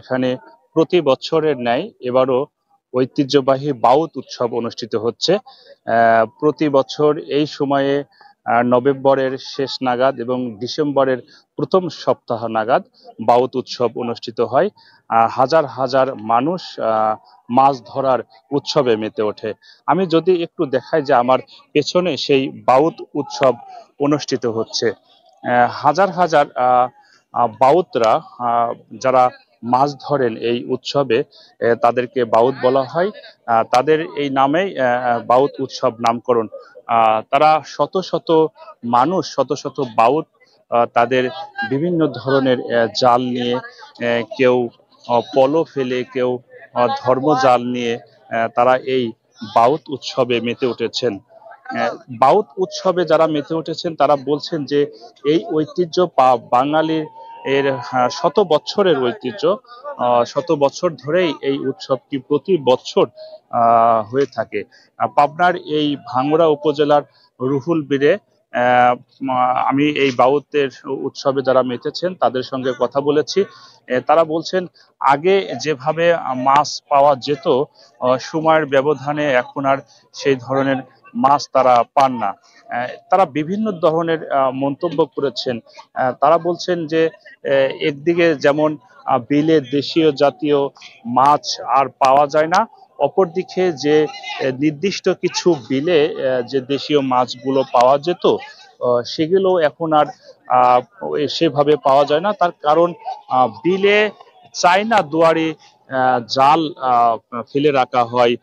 এখানে প্রতি বছরের ন্যায় এবারও ঐতিহ্যবাহী বাউত উৎসব অনুষ্ঠিত হচ্ছে। প্রতি বছর এই সময়ে নভেম্বরের শেষ নাগাদ এবং ডিসেম্বরের প্রথম সপ্তাহ নাগাদ বাউত উৎসব অনুষ্ঠিত হয়। হাজার হাজার মানুষ মাছ ধরার উৎসবে মেতে ওঠে। আমি যদি একটু দেখাই যে আমার পেছনে সেই বাউত উৎসব অনুষ্ঠিত হচ্ছে। হাজার হাজার বাউতরা যারা মাছ ধরেন এই উৎসবে, তাদেরকে বাউত বলা হয়। তাদের এই নামেই বাউত উৎসব নামকরণ। তারা শত শত মানুষ, শত শত বাউত তাদের বিভিন্ন ধরনের জাল নিয়ে, কেউ পলো ফেলে, কেউ ধর্মজাল নিয়ে তারা এই বাউত উৎসবে মেতে উঠেছেন। বাউত উৎসবে যারা মেতে উঠেছেন তারা বলছেন যে এই ঐতিহ্য বাঙালির শত বছরের ঐতিহ্য। শত বছর ধরেই এই উৎসবটি প্রতি বছর হয়ে থাকে। পাবনার এই ভাঙ্গুড়া উপজেলার রুহুল বীরে আমি এই বাউতের উৎসবে যারা মেতেছেন তাদের সঙ্গে কথা বলেছি। তারা বলছেন আগে যেভাবে মাছ পাওয়া যেত, সময়ের ব্যবধানে এখন আর সেই ধরনের মাছ তারা পান না। তারা বিভিন্ন ধরনের মন্তব্য করেছেন। তারা বলছেন যে একদিকে যেমন বিলে দেশীয় জাতীয় মাছ আর পাওয়া যায় না, অপরদিকে যে নির্দিষ্ট কিছু বিলে যে দেশীয় মাছগুলো পাওয়া যেত, সেগুলো এখন আর সেভাবে পাওয়া যায় না। তার কারণ বিলে চায়না দুয়ারি জাল ফেলে রাখা হয়,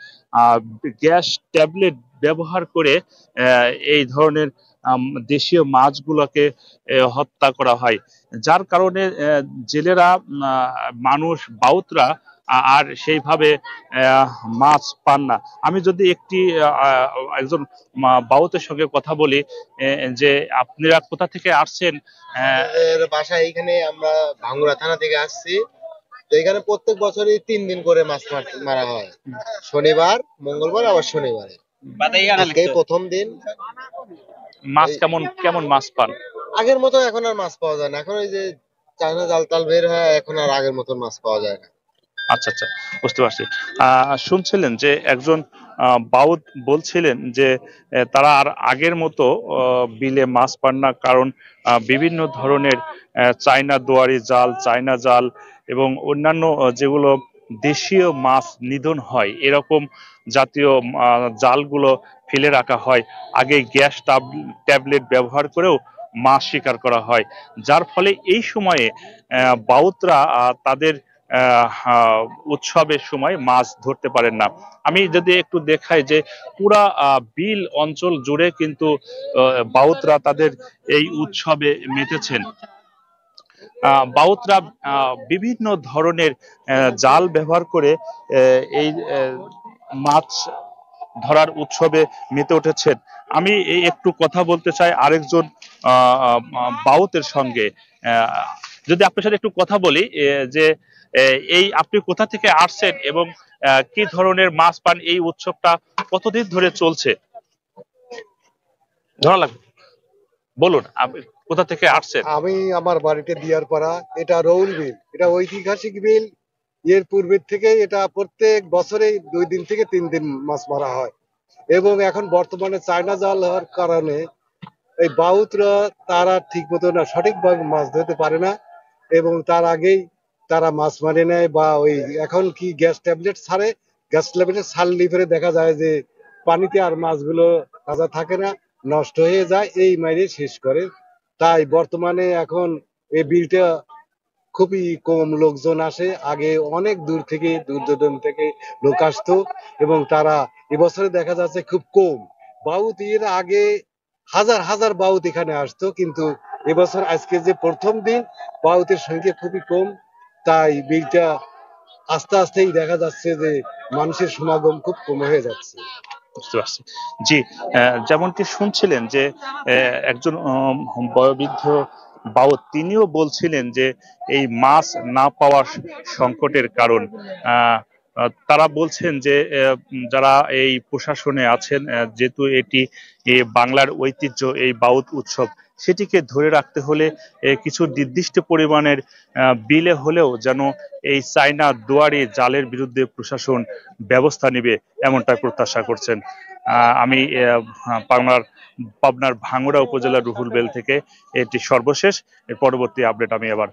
গ্যাস ট্যাবলেট ব্যবহার করে এই ধরনের দেশীয় মাছগুলোকে হত্যা করা হয়, যার কারণে জেলেরা, মানুষ, বাউতরা আর সেইভাবে মাছ পান না। আমি যদি একজন বাউতের সঙ্গে কথা বলি, যে আপনারা কোথা থেকে আসছেন? বাসা এইখানে, আমরা ভাঙ্গুড়া থানা থেকে আসছি। তো এখানে প্রত্যেক বছরই 3 দিন করে মাছ মারা হয়, শনিবার, মঙ্গলবার, আবার শনিবারে। আজকে প্রথম দিন। মাছ কেমন কেমন মাছ পান? আগের মতো এখন আর মাছ পাওয়া যায় না। এখন ওই যে চায়না জাল টাল বের হয়, এখন আর আগের মতন মাছ পাওয়া যায় না। আচ্ছা আচ্ছা, বুঝতে পারছি। শুনছিলেন যে একজন বাউত বলছিলেন যে তারা আর আগের মতো বিলে মাছ পান না, কারণ বিভিন্ন ধরনের চায়না দুয়ারি জাল, চায়না জাল এবং অন্যান্য যেগুলো দেশীয় মাছ নিধন হয় এরকম জাতীয় জালগুলো ফেলে রাখা হয়। আগে গ্যাস ট্যাবলেট ব্যবহার করেও মাছ শিকার করা হয়, যার ফলে এই সময়ে বাউতরা তাদের উৎসবের সময় মাছ ধরতে পারেন না। আমি যদি একটু দেখাই যে পুরা বিল অঞ্চল জুড়ে কিন্তু বাউতরা তাদের এই উৎসবে মেতেছেন। বাউতরা বিভিন্ন ধরনের জাল ব্যবহার করে এই মাছ ধরার উৎসবে মেতে উঠেছেন। আমি একটু কথা বলতে চাই আরেকজন বাউতের সঙ্গে। যদি আপনার সাথে একটু কথা বলি, যে এই আপনি কোথা থেকে আসছেন এবং কি ধরনের মাছ পান? এই উৎসবটা কতদিন ধরে চলছে? ধরা লাগবে, বলুন আপনি কোথা থেকে আসছেন? আমি, আমার বাড়িতে দিয়ারপাড়া। এটা রৌল বিল, এটা ঐতিহাসিক বিল। এর পূর্বের থেকে এটা প্রত্যেক বছরে 2 দিন থেকে 3 দিন মাছ মারা হয়। এবং এখন বর্তমানে চায়না জাল হওয়ার কারণে এই বাউতরা তারা ঠিক মতো না, সঠিকভাবে মাছ ধরতে পারে না, এবং তার আগেই তারা মাছ মারে নেয়। বা ওই এখন কি গ্যাস ট্যাবলেট ছাড়ে, গ্যাস ট্যাবলেট ছাড়লে ফেরে দেখা যায় যে পানিতে আর মাছগুলো তাজা থাকে না, নষ্ট হয়ে যায়, এই মাইরে শেষ করে। তাই বর্তমানে এখন এই বিলটা খুবই কম লোকজন আসে। আগে অনেক দূর থেকে, দূর দূরান্ত থেকে লোক আসতো, এবং তারা এবছরে দেখা যাচ্ছে খুব কম বাউত। এর আগে হাজার হাজার বাউত এখানে আসতো, কিন্তু এবছর আজকে যে প্রথম দিন, বাউতের সংখ্যা খুবই কম। তাই বিলটা আস্তে আস্তেই দেখা যাচ্ছে যে মানুষের সমাগম খুব কম হয়ে যাচ্ছে। বুঝতে পারছি। জি, যেমনটি শুনছিলেন যে একজন বয়োবৃদ্ধ বাউত তিনিও বলছিলেন যে এই মাছ না পাওয়ার সংকটের কারণ তারা বলছেন যে যারা এই প্রশাসনে আছেন, যেহেতু এটি বাংলার ঐতিহ্য, এই বাউত উৎসব সেটিকে ধরে রাখতে হলে কিছু নির্দিষ্ট পরিমাণের বিলে হলেও যেন এই চায়না দুয়ারি জালের বিরুদ্ধে প্রশাসন ব্যবস্থা নেবে, এমনটাই প্রত্যাশা করছেন। আমি পাবনার ভাঙ্গুড়া উপজেলার রুহুল বেল থেকে এটি সর্বশেষ। এর পরবর্তী আপডেট আমি আবার